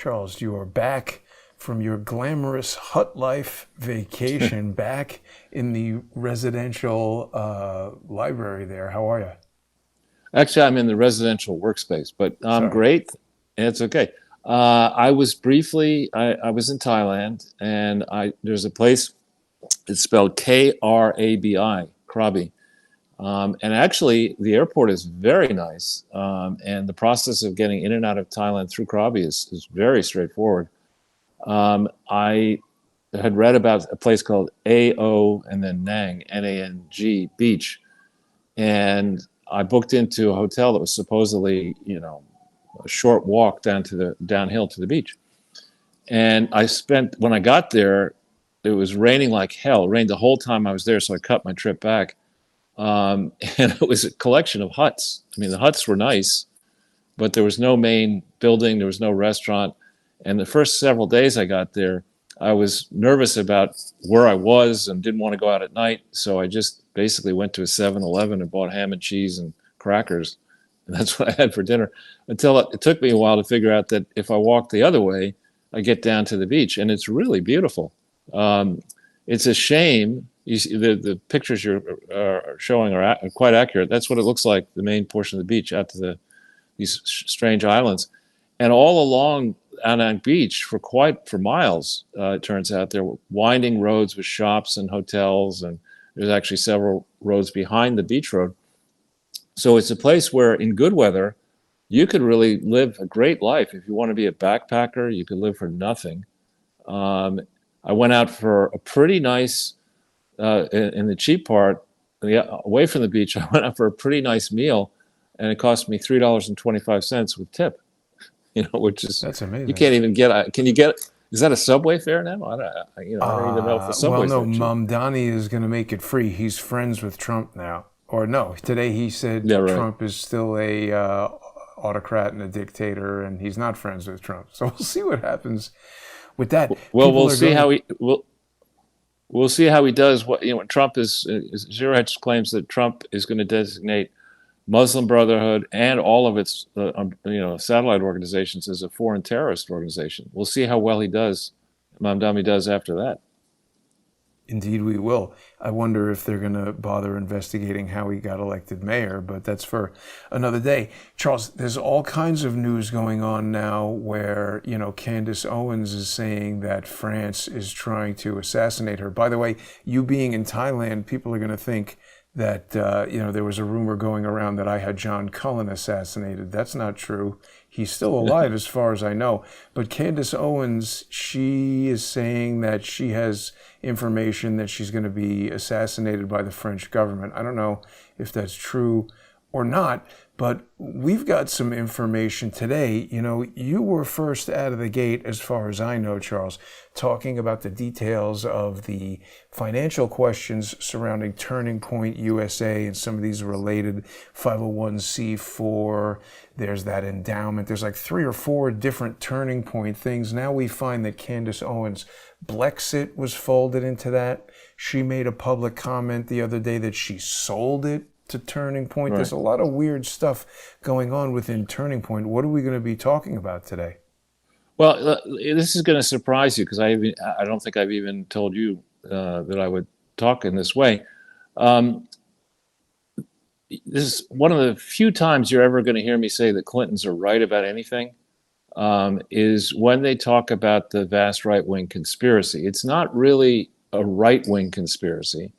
Charles, you are back from your glamorous hut life vacation back in the residential library there. How are you? Actually, I'm in the residential workspace, but I'm Sorry. great. And it's okay. I was briefly, I was in Thailand, and there's a place. It's spelled Krabi, Krabi. And actually, the airport is very nice. And the process of getting in and out of Thailand through Krabi is very straightforward. I had read about a place called AO and then Nang, Nang Beach, and I booked into a hotel that was supposedly, a short walk downhill to the beach. And when I got there, it was raining like hell. It rained the whole time I was there, so I cut my trip back. And it was a collection of huts. I mean, the huts were nice, but there was no main building, there was no restaurant. And the first several days I got there, I was nervous about where I was and didn't want to go out at night. So I just basically went to a 7-Eleven and bought ham and cheese and crackers. And that's what I had for dinner until it took me a while to figure out that if I walk the other way, I get down to the beach. And it's really beautiful. Um, it's a shame. You see, the pictures you're showing are quite accurate. That's what it looks like, the main portion of the beach out to these strange islands. And all along Anang Beach for miles, it turns out there were winding roads with shops and hotels, and there's actually several roads behind the beach road. So it's a place where, in good weather, you could really live a great life. If you want to be a backpacker, you could live for nothing. Um, I went out for a pretty nice, in the cheap part, away from the beach. I went out for a pretty nice meal, and it cost me $3.25 with tip. Which is That's you amazing. can't even get. Can you get? Is that a subway fare now? I don't even know if the Well, subways no, that cheap. Mamdani is going to make it free. He's friends with Trump now. Or no, today he said Yeah, right. Trump is still a autocrat and a dictator, and he's not friends with Trump. So we'll see what happens with that. Well, People are going. we'll see how he does. Trump Zero Hedge claims that Trump is going to designate Muslim Brotherhood and all of its satellite organizations as a foreign terrorist organization. We'll see how well Mamdani does after that. Indeed, we will. I wonder if they're going to bother investigating how he got elected mayor, but that's for another day. Charles, there's all kinds of news going on now where, Candace Owens is saying that France is trying to assassinate her. By the way, you being in Thailand, people are going to think that, there was a rumor going around that I had John Cullen assassinated. That's not true. He's still alive as far as I know. But Candace Owens, she is saying that she has information that she's going to be assassinated by the French government. I don't know if that's true or not, but we've got some information today. You were first out of the gate, as far as I know, Charles, talking about the details of the financial questions surrounding Turning Point USA and some of these related 501c4. There's that endowment. There's like 3 or 4 different Turning Point things. Now we find that Candace Owens' Blexit was folded into that. She made a public comment the other day that she sold it to Turning Point. Right. There's a lot of weird stuff going on within Turning Point. What are we going to be talking about today? Well, this is going to surprise you because I don't think I've even told you that I would talk in this way. Um, this is one of the few times you're ever going to hear me say that Clintons are right about anything. Is when they talk about the vast right-wing conspiracy. It's not really a right-wing conspiracy,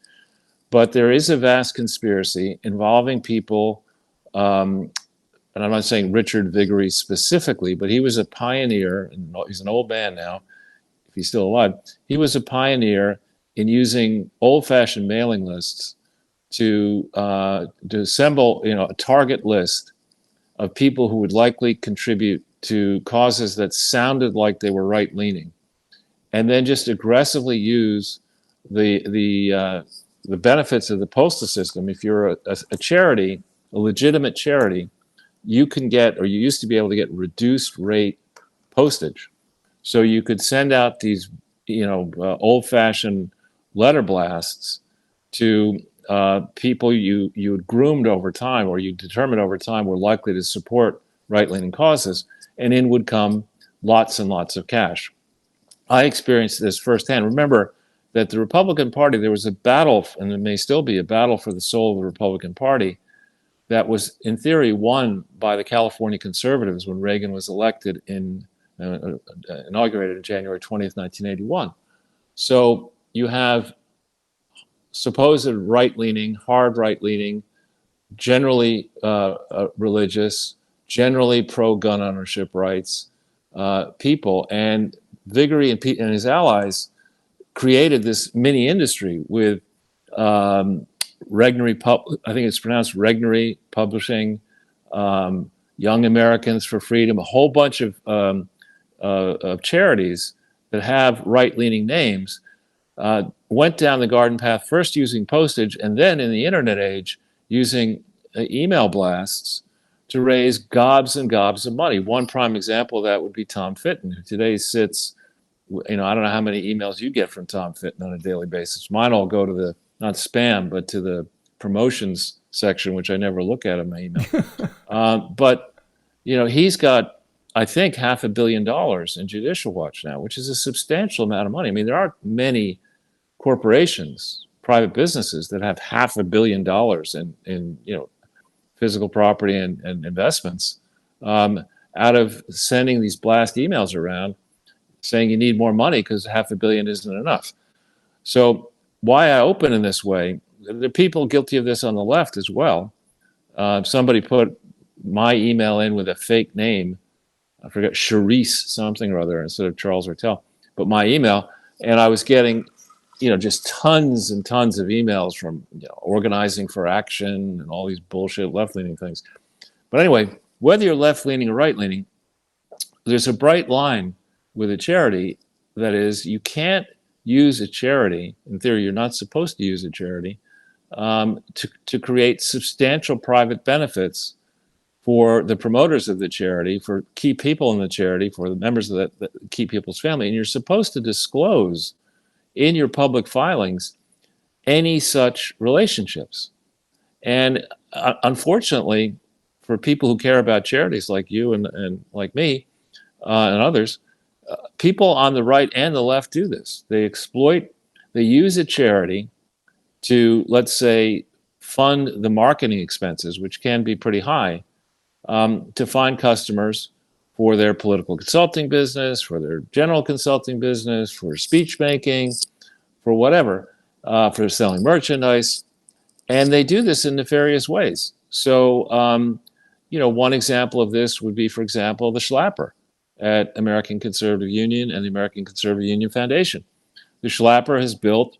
but there is a vast conspiracy involving people, and I'm not saying Richard Viguerie specifically, but he was a pioneer, and he's an old man now, if he's still alive. He was a pioneer in using old-fashioned mailing lists to assemble, a target list of people who would likely contribute to causes that sounded like they were right-leaning, and then just aggressively use the benefits of the postal system. If you're a charity, a legitimate charity, you can get, or you used to be able to get, reduced rate postage. So you could send out these, old-fashioned letter blasts to people you had groomed over time, or you determined over time were likely to support right-leaning causes, and in would come lots and lots of cash. I experienced this firsthand. Remember that the Republican Party, there was a battle, and there may still be a battle for the soul of the Republican Party that was, in theory, won by the California conservatives when Reagan was elected inaugurated in January 20th, 1981. So you have supposed right-leaning, hard right-leaning, generally religious, generally pro-gun ownership rights people, and Viguerie and his allies created this mini industry with Regnery, I think it's pronounced Regnery Publishing, Young Americans for Freedom, a whole bunch of charities that have right-leaning names, went down the garden path, first using postage, and then in the internet age, using email blasts to raise gobs and gobs of money. One prime example of that would be Tom Fitton, who today sits, I don't know how many emails you get from Tom Fitton on a daily basis. Mine all go to the, not spam, but to the promotions section, which I never look at in my email. But, he's got, I think, $500 million in Judicial Watch now, which is a substantial amount of money. I mean, there aren't many corporations, private businesses that have $500 million in physical property and investments out of sending these blast emails around saying you need more money because $500 million isn't enough. So why I open in this way, there are people guilty of this on the left as well. Somebody put my email in with a fake name. I forget, Charisse something or other instead of Charles Ortel, but my email, and I was getting, just tons and tons of emails from Organizing for Action and all these bullshit left-leaning things. But anyway, whether you're left-leaning or right-leaning, there's a bright line with a charity that is, you can't use a charity, in theory you're not supposed to use a charity, to create substantial private benefits for the promoters of the charity, for key people in the charity, for the members of the key people's family. And you're supposed to disclose in your public filings any such relationships. And unfortunately, for people who care about charities like you and like me and others, people on the right and the left do this. They use a charity to, let's say, fund the marketing expenses, which can be pretty high, to find customers for their political consulting business, for their general consulting business, for speech making, for whatever, for selling merchandise. And they do this in nefarious ways. So, one example of this would be, for example, the Schlapper at American Conservative Union and the American Conservative Union Foundation. The Schlapper has built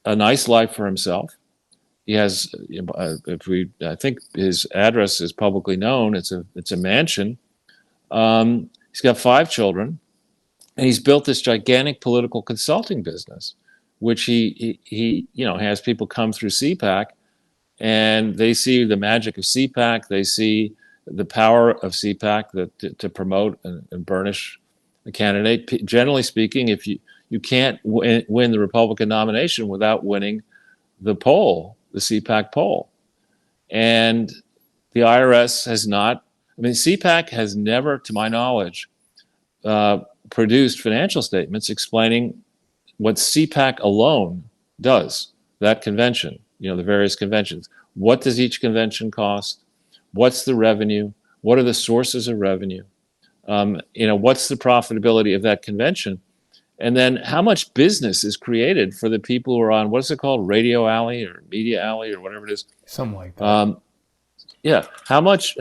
a nice life for himself. He has, I think his address is publicly known. It's a mansion. He's got 5 children, and he's built this gigantic political consulting business, which he has people come through CPAC, and they see the magic of CPAC. They see the power of CPAC to promote and burnish a candidate. Generally speaking, if you can't win the Republican nomination without winning the poll, the CPAC poll. And the IRS has not, CPAC has never, to my knowledge, produced financial statements explaining what CPAC alone does, that convention, the various conventions. What does each convention cost? What's the revenue? What are the sources of revenue? What's the profitability of that convention? And then how much business is created for the people who are on, what's it called, Radio Alley or Media Alley or whatever it is? Something like that. How much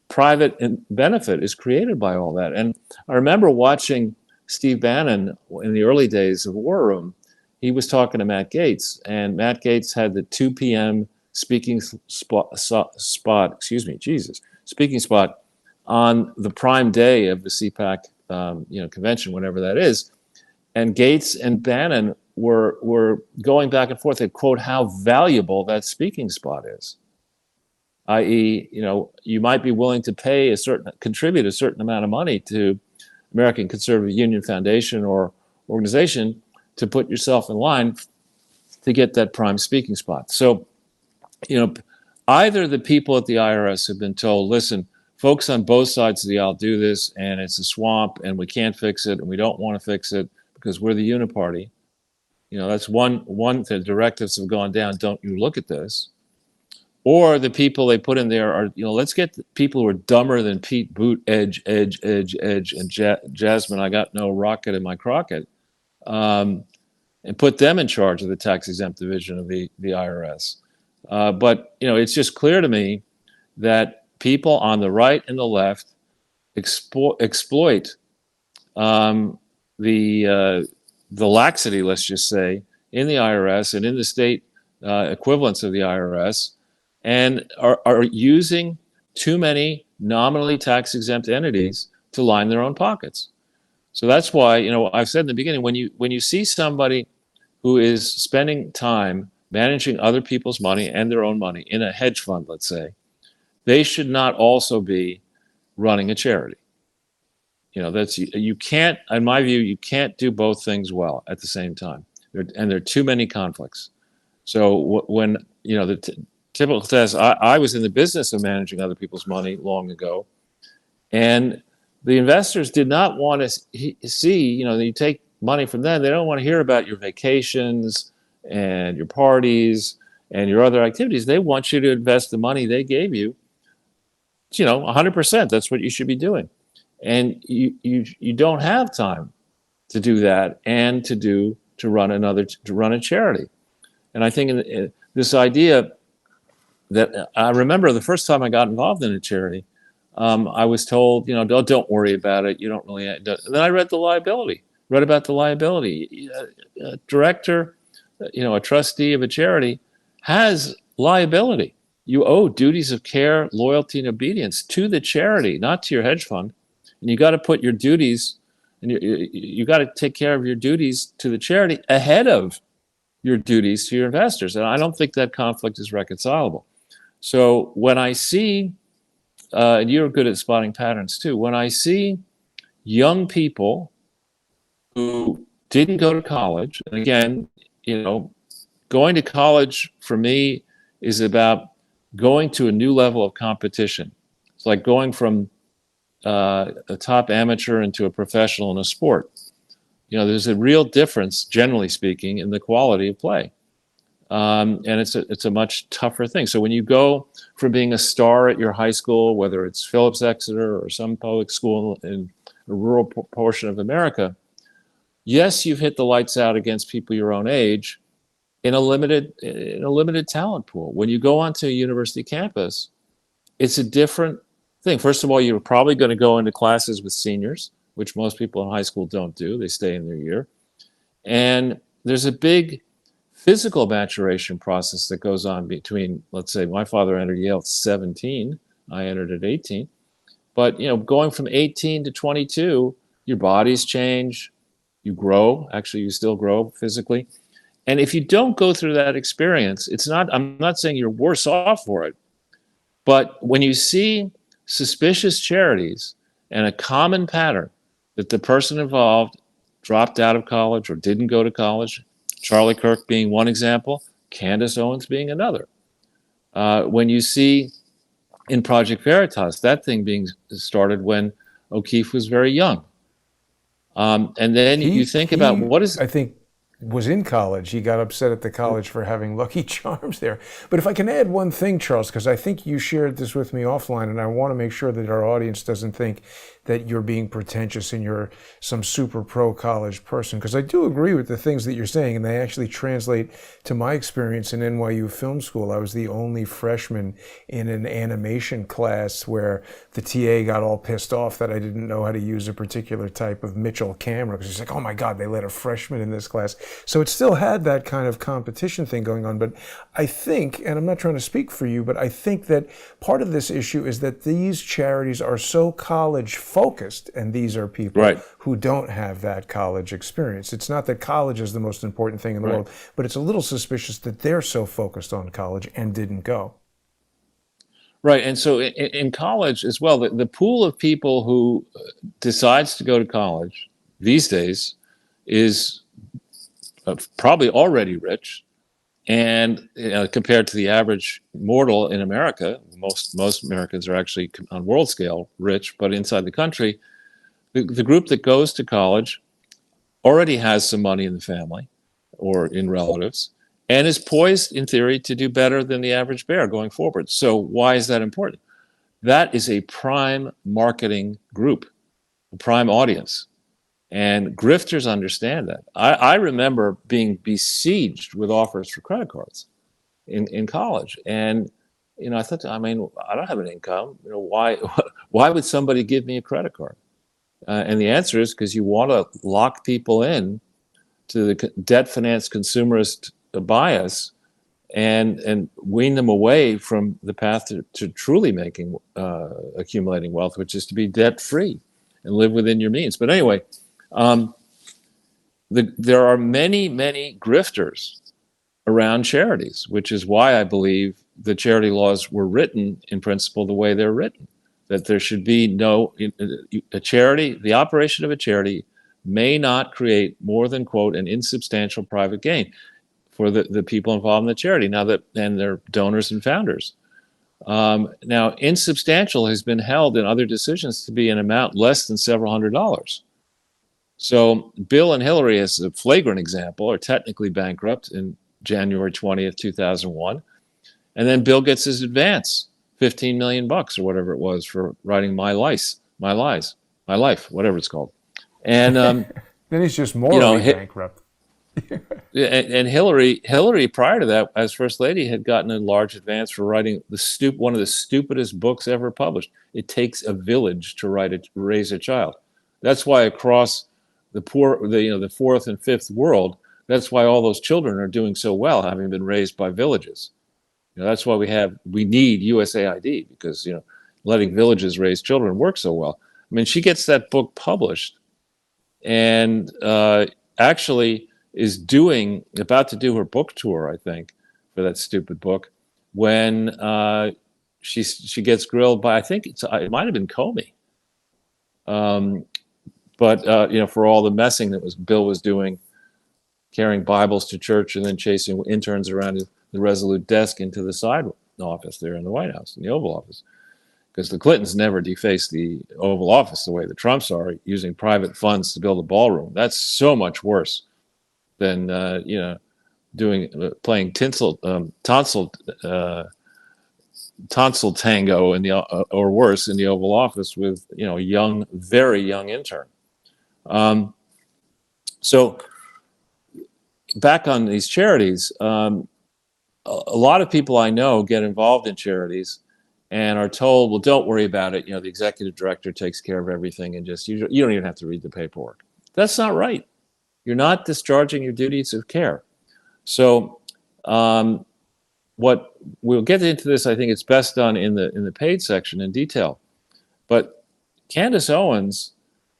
private benefit is created by all that? And I remember watching Steve Bannon in the early days of War Room. He was talking to Matt Gaetz, and Matt Gaetz had the 2 p.m. speaking spot on the prime day of the CPAC convention, whenever that is. And Gaetz and Bannon were going back and forth. They quote how valuable that speaking spot is, i.e., you might be willing to contribute a certain amount of money to American Conservative Union Foundation or organization to put yourself in line to get that prime speaking spot. So, either the people at the IRS have been told, listen, folks on both sides of the aisle do this, and it's a swamp, and we can't fix it, and we don't want to fix it because we're the uniparty. That's one. The directives have gone down. Don't you look at this? Or the people they put in there are, let's get the people who are dumber than Pete Boot, Edge, and Jasmine. I got no rocket in my crocket, and put them in charge of the tax exempt division of the IRS. But it's just clear to me that people on the right and the left exploit the laxity, let's just say, in the IRS and in the state equivalents of the IRS, and are using too many nominally tax exempt entities to line their own pockets. So that's why, I've said in the beginning, when you see somebody who is spending time managing other people's money and their own money in a hedge fund, let's say, they should not also be running a charity. You can't, in my view, you can't do both things well at the same time. And there are too many conflicts. So when, the typical test, I was in the business of managing other people's money long ago, and the investors did not want to see, you take money from them. They don't want to hear about your vacations and your parties and your other activities. They want you to invest the money they gave you, 100%. That's what you should be doing. And you don't have time to do that and to run a charity. And I think in this idea that I remember the first time I got involved in a charity, I was told, don't worry about it. You don't really. And then I read about the liability. A director, a trustee of a charity has liability. You owe duties of care, loyalty, and obedience to the charity, not to your hedge fund. And you got to put your duties, and you got to take care of your duties to the charity ahead of your duties to your investors. And I don't think that conflict is reconcilable. So when I see, and you're good at spotting patterns too, when I see young people who didn't go to college, and again, going to college for me is about going to a new level of competition. It's like going from a top amateur into a professional in a sport. There's a real difference, generally speaking, in the quality of play. And it's a much tougher thing. So when you go from being a star at your high school, whether it's Phillips Exeter or some public school in a rural portion of America, yes, you've hit the lights out against people your own age in a limited talent pool. When you go onto a university campus, it's a different thing. First of all, you're probably going to go into classes with seniors, which most people in high school don't do. They stay in their year. And there's a big physical maturation process that goes on between, let's say, my father entered Yale at 17. I entered at 18. But, going from 18 to 22, your bodies change. You grow. Actually, you still grow physically. And if you don't go through that experience, I'm not saying you're worse off for it. But when you see suspicious charities and a common pattern that the person involved dropped out of college or didn't go to college, Charlie Kirk being one example, Candace Owens being another. When you see in Project Veritas, that thing being started when O'Keefe was very young. And then you think about what is... I think was in college. He got upset at the college for having Lucky Charms there. But if I can add one thing, Charles, because I think you shared this with me offline, and I want to make sure that our audience doesn't think that you're being pretentious and you're some super pro college person, because I do agree with the things that you're saying, and they actually translate to my experience in NYU Film School. I was the only freshman in an animation class where the TA got all pissed off that I didn't know how to use a particular type of Mitchell camera, because he's like, oh my God, they let a freshman in this class. So it still had that kind of competition thing going on. But I think, and I'm not trying to speak for you, but I think that part of this issue is that these charities are so college focused, and these are people who don't have that college experience. It's not that college is the most important thing in the world, but it's a little suspicious that they're so focused on college and didn't go. Right. And so in college as well, the pool of people who decides to go to college these days is probably already rich And compared to the average mortal in America, most Americans are actually on world scale rich, but inside the country, the group that goes to college already has some money in the family or in relatives and is poised in theory to do better than the average bear going forward. So why is that important? That is a prime marketing group, a prime audience. And grifters understand that. I remember being besieged with offers for credit cards in college. And, I thought, I don't have an income. Why would somebody give me a credit card? And the answer is because you want to lock people in to the debt finance consumerist bias and wean them away from the path to truly accumulating wealth, which is to be debt free and live within your means. But anyway, there are many, many grifters around charities, which is why I believe the charity laws were written in principle the way they're written, that there should be a charity, the operation of a charity may not create more than, quote, an insubstantial private gain for the people involved in the charity, and their donors and founders. Now, insubstantial has been held in other decisions to be an amount less than several $100s. So Bill and Hillary, as a flagrant example, are technically bankrupt in January 20th, 2001. And then Bill gets his advance, 15 million bucks or whatever it was for writing My Life, whatever it's called. And then he's just morally bankrupt. and Hillary, prior to that, as First Lady, had gotten a large advance for writing one of the stupidest books ever published. It takes a village to raise a child. That's why across the poor, the fourth and fifth world, that's why all those children are doing so well, having been raised by villages. That's why we need USAID, because letting villages raise children works so well. I mean, she gets that book published, and actually is about to do her book tour, I think, for that stupid book, when she gets grilled by, I think it might have been Comey, but for all the messing that Bill was doing, carrying Bibles to church and then chasing interns around the Resolute desk into the side office there in the White House, in the Oval Office. Because the Clintons never defaced the Oval Office the way the Trumps are, using private funds to build a ballroom. That's so much worse than playing tonsil tango or worse in the Oval Office with a very young intern. So back on these charities, a lot of people I know get involved in charities and are told, well, don't worry about it. The executive director takes care of everything, and you don't even have to read the paperwork. That's not right. You're not discharging your duties of care. So what we'll get into this, I think it's best done in the paid section in detail. But Candace Owens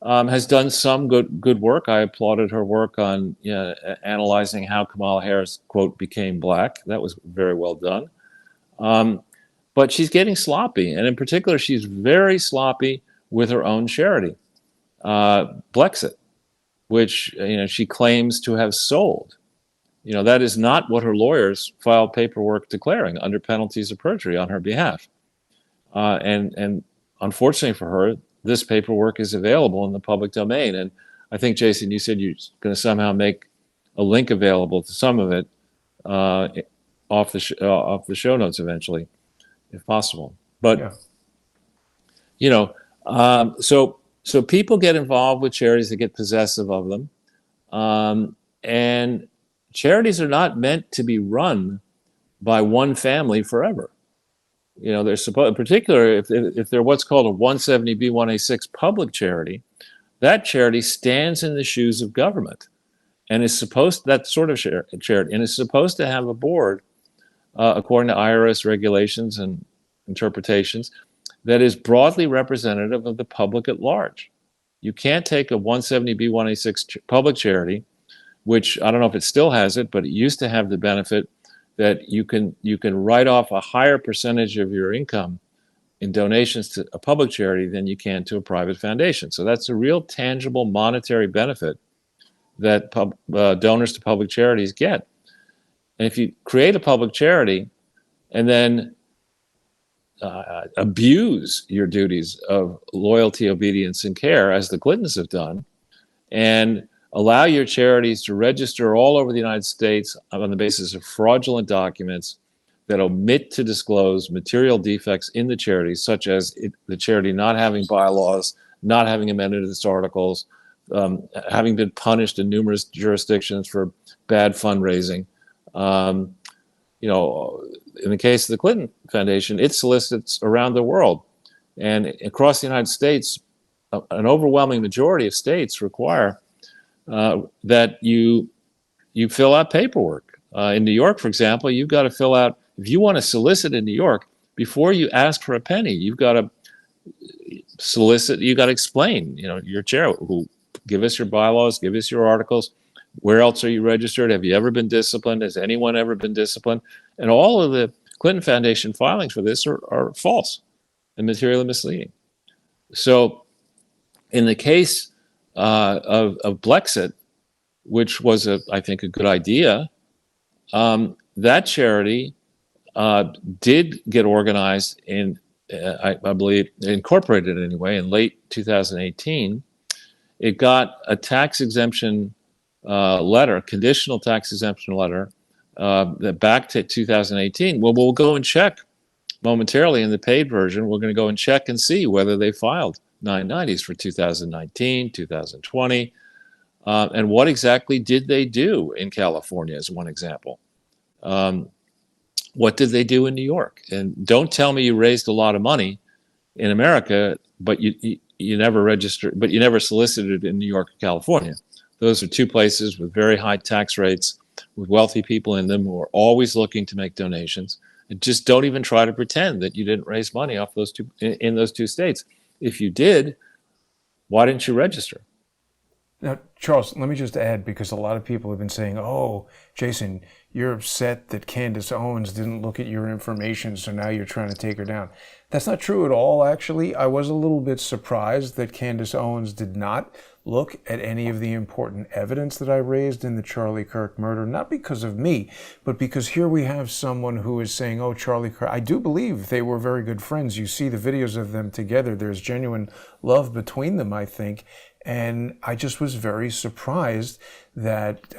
has done some good work. I applauded her work on analyzing how Kamala Harris, quote, became black. That was very well done. But she's getting sloppy, and in particular, she's very sloppy with her own charity, Blexit, which she claims to have sold. That is not what her lawyers filed paperwork declaring under penalties of perjury on her behalf. And unfortunately for her, this paperwork is available in the public domain. And I think, Jason, you said you're going to somehow make a link available to some of it off the show notes eventually, if possible. But so people get involved with charities that get possessive of them, and charities are not meant to be run by one family forever. They're supposed, in particular, if they're what's called a 170B1A6 public charity, that charity stands in the shoes of government, and that sort of charity, and is supposed to have a board, according to IRS regulations and interpretations, that is broadly representative of the public at large. You can't take a 170B1A6 public charity, which I don't know if it still has it, but it used to have the benefit that you can write off a higher percentage of your income in donations to a public charity than you can to a private foundation. So that's a real tangible monetary benefit that donors to public charities get. And if you create a public charity and then abuse your duties of loyalty, obedience, and care, as the Clintons have done, and allow your charities to register all over the United States on the basis of fraudulent documents that omit to disclose material defects in the charity, such as the charity not having bylaws, not having amended its articles, having been punished in numerous jurisdictions for bad fundraising. In the case of the Clinton Foundation, it solicits around the world. And across the United States, an overwhelming majority of states require that you fill out paperwork. In New York, for example, you've got to fill out, if you want to solicit in New York, before you ask for a penny, you've got to solicit, you've got to explain, your chair, who give us your bylaws, give us your articles. Where else are you registered? Have you ever been disciplined? Has anyone ever been disciplined? And all of the Clinton Foundation filings for this are false and materially misleading. So in the case of Blexit, which was, I think, a good idea, that charity did get organized in, I believe, incorporated anyway, in late 2018. It got a tax exemption letter, conditional tax exemption letter, back to 2018. Well, we'll go and check momentarily in the paid version. We're going to go and check and see whether they filed 990s for 2019, 2020, and what exactly did they do in California, as one example. What did they do in New York? And don't tell me you raised a lot of money in America, but you never registered, but you never solicited in New York or California. Those are two places with very high tax rates, with wealthy people in them who are always looking to make donations. And just don't even try to pretend that you didn't raise money off those two in those two states. If you did, why didn't you register? Now, Charles, let me just add, because a lot of people have been saying, oh, Jason, you're upset that Candace Owens didn't look at your information, so now you're trying to take her down. That's not true at all, actually. I was a little bit surprised that Candace Owens did not look at any of the important evidence that I raised in the Charlie Kirk murder, not because of me, but because here we have someone who is saying, oh, Charlie Kirk, I do believe they were very good friends. You see the videos of them together. There's genuine love between them, I think. And I just was very surprised that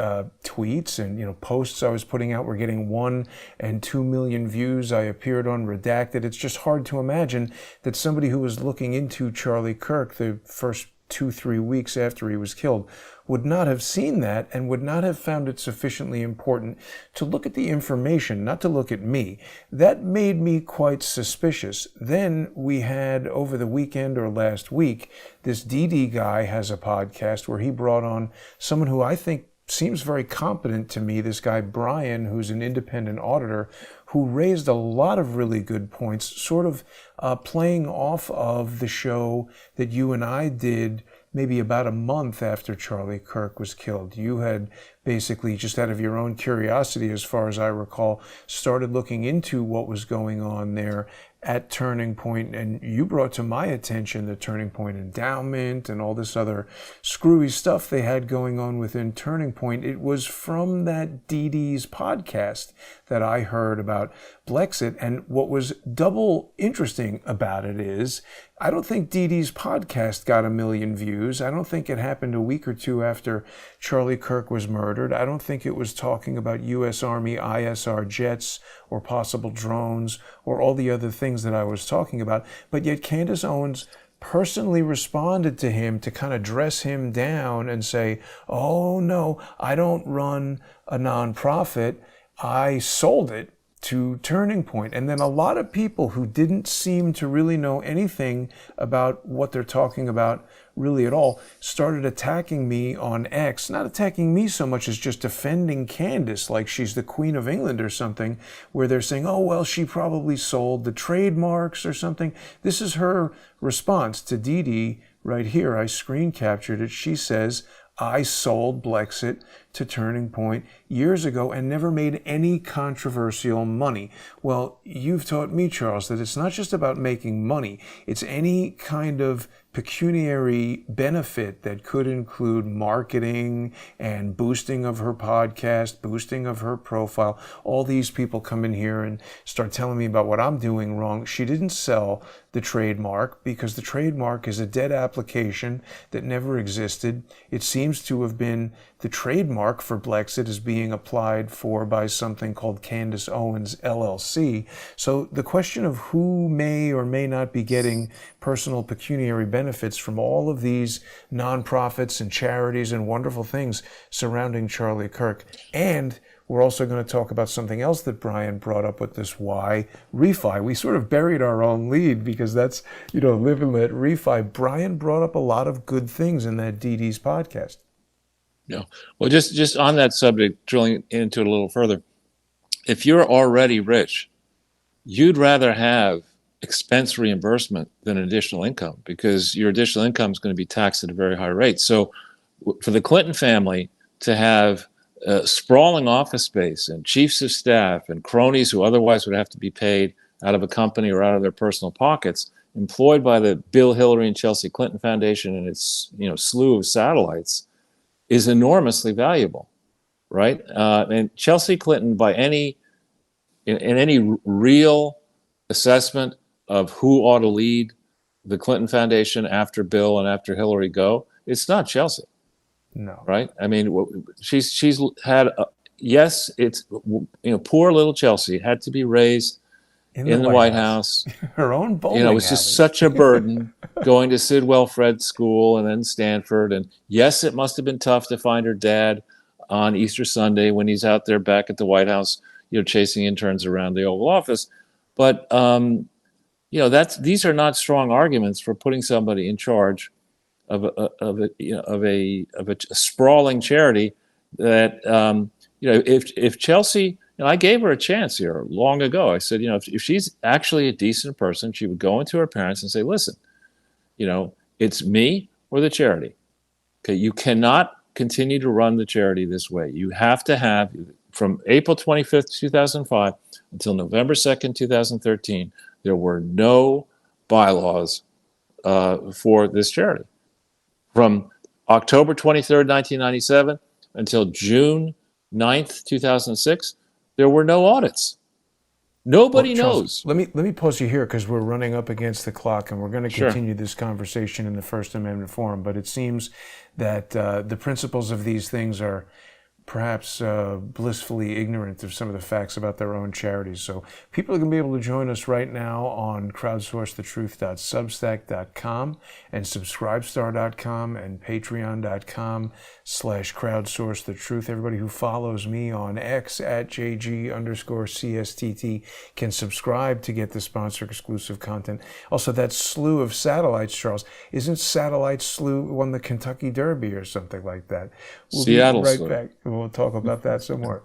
tweets and posts I was putting out were getting 1 and 2 million views. I appeared on Redacted. It's just hard to imagine that somebody who was looking into Charlie Kirk the first 2-3 weeks after he was killed would not have seen that and would not have found it sufficiently important to look at the information, not to look at me. That made me quite suspicious. Then we had, over the weekend or last week, this DD guy has a podcast where he brought on someone who I think seems very competent to me, this guy Brian, who's an independent auditor, who raised a lot of really good points, sort of playing off of the show that you and I did maybe about a month after Charlie Kirk was killed. You had basically, just out of your own curiosity, as far as I recall, started looking into what was going on there at Turning Point, and you brought to my attention the Turning Point endowment and all this other screwy stuff they had going on within Turning Point. It was from that DD's podcast that I heard about Blexit, and what was double interesting about it is I don't think DD's podcast got 1 million views. I don't think it happened a week or two after Charlie Kirk was murdered. I don't think it was talking about U.S. Army ISR jets or possible drones or all the other things that I was talking about. But yet Candace Owens personally responded to him to kind of dress him down and say, oh, no, I don't run a nonprofit. I sold it to Turning Point. And then a lot of people who didn't seem to really know anything about what they're talking about really at all started attacking me on X, not attacking me so much as just defending Candace like she's the Queen of England or something, where they're saying, oh, well, she probably sold the trademarks or something. This is her response to Dee Dee right here. I screen captured it. She says, I sold Blexit to Turning Point years ago and never made any controversial money. Well, you've taught me, Charles, that it's not just about making money. It's any kind of pecuniary benefit that could include marketing and boosting of her podcast, boosting of her profile. All these people come in here and start telling me about what I'm doing wrong. She didn't sell the trademark because the trademark is a dead application that never existed. It seems to have been the trademark for Blexit is being applied for by something called Candace Owens LLC. So the question of who may or may not be getting personal pecuniary benefits from all of these nonprofits and charities and wonderful things surrounding Charlie Kirk. And we're also going to talk about something else that Brian brought up with this why Refy. We sort of buried our own lead because that's, live and let Refy. Brian brought up a lot of good things in that DD's podcast. Yeah. Well, just on that subject, drilling into it a little further, if you're already rich, you'd rather have expense reimbursement than additional income because your additional income is going to be taxed at a very high rate. So for the Clinton family to have sprawling office space and chiefs of staff and cronies who otherwise would have to be paid out of a company or out of their personal pockets, employed by the Bill, Hillary, and Chelsea Clinton Foundation and its slew of satellites, is enormously valuable, right? And Chelsea Clinton, in any real assessment of who ought to lead the Clinton Foundation after Bill and after Hillary go, it's not Chelsea. No. Right? I mean, she's had, yes, it's, poor little Chelsea had to be raised in the White House. Her own bowling it was just such a burden going to Sidwell Fred School and then Stanford. And yes, it must have been tough to find her dad on Easter Sunday when he's out there back at the White House, chasing interns around the Oval Office. But, these are not strong arguments for putting somebody in charge of a sprawling charity that, if Chelsea, I gave her a chance here long ago. I said, if she's actually a decent person, she would go into her parents and say, listen, it's me or the charity. Okay, you cannot continue to run the charity this way. You have to have, from April 25th, 2005 until November 2nd, 2013, there were no bylaws for this charity. From October 23rd, 1997 until June 9th, 2006, there were no audits. Nobody knows. Let me pause you here because we're running up against the clock and we're going to continue this conversation in the First Amendment Forum. But it seems that the principles of these things are perhaps blissfully ignorant of some of the facts about their own charities. So people are going to be able to join us right now on crowdsourcethetruth.substack.com and subscribestar.com and patreon.com/crowdsourcethetruth. Everybody who follows me on X at JG_CSTT can subscribe to get the sponsor exclusive content. Also, that slew of satellites, Charles, isn't Satellite Slew won the Kentucky Derby or something like that? We'll Seattle be right slew. back. We'll talk about that some more.